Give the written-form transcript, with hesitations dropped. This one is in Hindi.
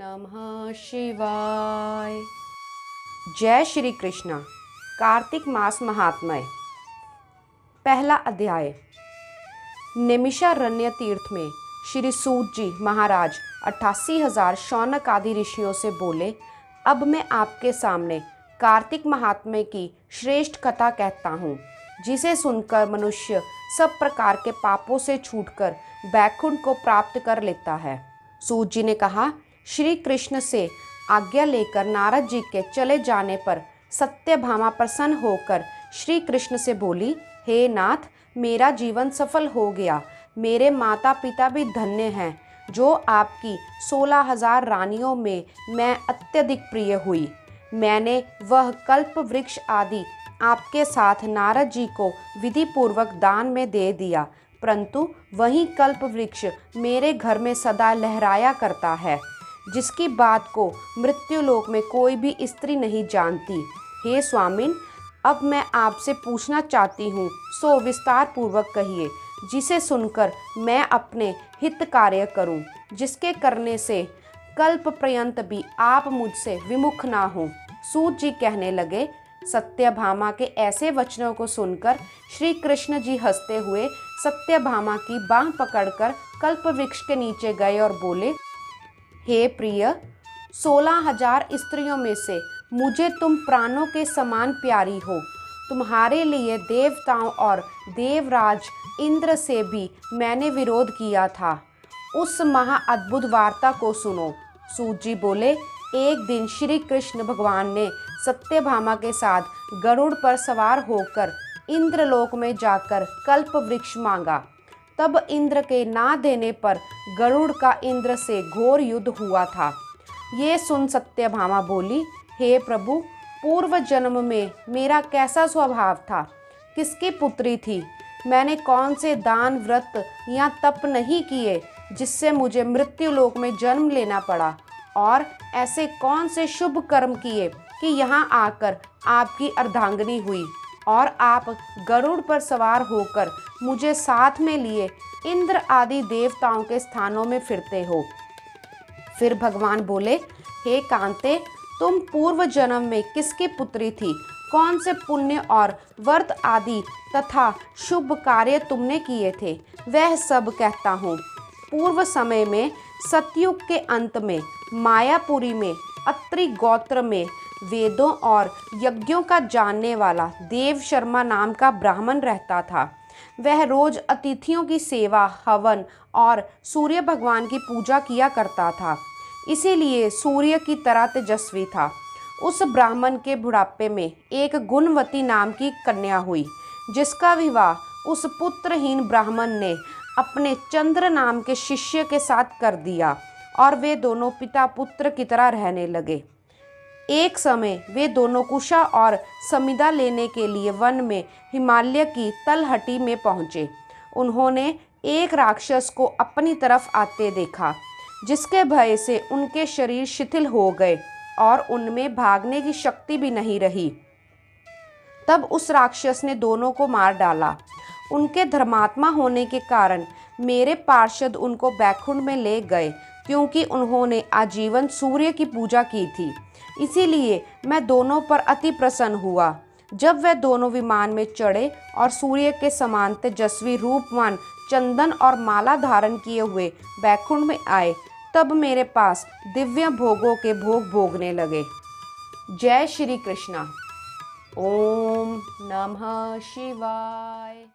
नमः शिवाय। जय श्री कृष्णा। कार्तिक मास महात्म्य। पहला अध्याय। निमिषारण्य तीर्थ में श्री सूत जी महाराज 88,000 शौनक आदि ऋषियों से बोले, अब मैं आपके सामने कार्तिक महात्म्य की श्रेष्ठ कथा कहता हूँ, जिसे सुनकर मनुष्य सब प्रकार के पापों से छूटकर बैकुंठ को प्राप्त कर लेता है। सूत जी ने कहा, श्री कृष्ण से आज्ञा लेकर नारद जी के चले जाने पर सत्यभामा प्रसन्न होकर श्री कृष्ण से बोली, हे नाथ, मेरा जीवन सफल हो गया। मेरे माता पिता भी धन्य हैं, जो आपकी 16,000 रानियों में मैं अत्यधिक प्रिय हुई। मैंने वह कल्प वृक्ष आदि आपके साथ नारद जी को विधि पूर्वक दान में दे दिया, परंतु वही कल्प वृक्ष मेरे घर में सदा लहराया करता है, जिसकी बात को मृत्युलोक में कोई भी स्त्री नहीं जानती। हे स्वामिन, अब मैं आपसे पूछना चाहती हूँ, सो विस्तार पूर्वक कहिए, जिसे सुनकर मैं अपने हित कार्य करूँ, जिसके करने से कल्प पर्यंत भी आप मुझसे विमुख ना हो। सूत जी कहने लगे। सत्यभामा के ऐसे वचनों को सुनकर श्री कृष्ण जी हंसते हुए सत्यभामा की बांह पकड़कर कल्प वृक्ष के नीचे गए और बोले, हे प्रिय, 16,000 स्त्रियों में से मुझे तुम प्राणों के समान प्यारी हो। तुम्हारे लिए देवताओं और देवराज इंद्र से भी मैंने विरोध किया था। उस महा अद्भुत वार्ता को सुनो। सूत जी बोले, एक दिन श्री कृष्ण भगवान ने सत्यभामा के साथ गरुड़ पर सवार होकर इंद्रलोक में जाकर कल्प वृक्ष मांगा। तब इंद्र के ना देने पर गरुड़ का इंद्र से घोर युद्ध हुआ था। ये सुन सत्यभामा बोली, हे प्रभु, पूर्व जन्म में मेरा कैसा स्वभाव था, किसकी पुत्री थी, मैंने कौन से दान व्रत या तप नहीं किए जिससे मुझे मृत्युलोक में जन्म लेना पड़ा, और ऐसे कौन से शुभ कर्म किए कि यहाँ आकर आपकी अर्धांगिनी हुई और आप गरुड़ पर सवार होकर मुझे साथ में लिए इंद्र आदि देवताओं के स्थानों में फिरते हो। फिर भगवान बोले, हे कांते, तुम पूर्व जन्म में किसकी पुत्री थी, कौन से पुण्य और व्रत आदि तथा शुभ कार्य तुमने किए थे, वह सब कहता हूँ। पूर्व समय में सतयुग के अंत में मायापुरी में अत्रि गोत्र में वेदों और यज्ञों का जानने वाला देव शर्मा नाम का ब्राह्मण रहता था। वह रोज अतिथियों की सेवा, हवन और सूर्य भगवान की पूजा किया करता था, इसीलिए सूर्य की तरह तेजस्वी था। उस ब्राह्मण के बुढ़ापे में एक गुणवती नाम की कन्या हुई, जिसका विवाह उस पुत्रहीन ब्राह्मण ने अपने चंद्र नाम के शिष्य के साथ कर दिया और वे दोनों पिता पुत्र की तरह रहने लगे। एक समय वे दोनों कुशा और समिधा लेने के लिए वन में हिमालय की तलहटी में पहुँचे। उन्होंने एक राक्षस को अपनी तरफ आते देखा, जिसके भय से उनके शरीर शिथिल हो गए और उनमें भागने की शक्ति भी नहीं रही। तब उस राक्षस ने दोनों को मार डाला। उनके धर्मात्मा होने के कारण मेरे पार्षद उनको बैकुंठ में ले गए, क्योंकि उन्होंने आजीवन सूर्य की पूजा की थी। इसीलिए मैं दोनों पर अति प्रसन्न हुआ। जब वे दोनों विमान में चढ़े और सूर्य के समान तेजस्वी रूपवान चंदन और माला धारण किए हुए बैकुंठ में आए, तब मेरे पास दिव्य भोगों के भोग भोगने लगे। जय श्री कृष्णा। ओम नमः शिवाय।